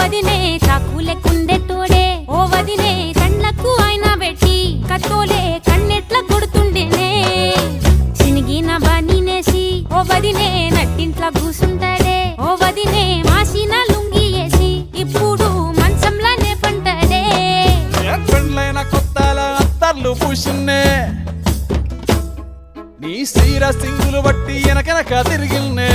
వదినే చాకులెక్కుండెట్టోడే ఓ వదినే కండ్లకు ఆయన పెట్టి కత్తోలే కన్నెట్ల కొడుతుండేనే చినిగిన బనీనేసి ఓ వదినే నట్టింట్ల కూసుంటాడే ఓ వదినే మాసిన లుంగి వేసి ఇప్పుడు మంచంలానే పంటాడే పెండ్లైన కొత్తల అత్తర్లు పూసిన్నే నీ సీర సింగులు బట్టి వెనకనక తిరిగిల్నే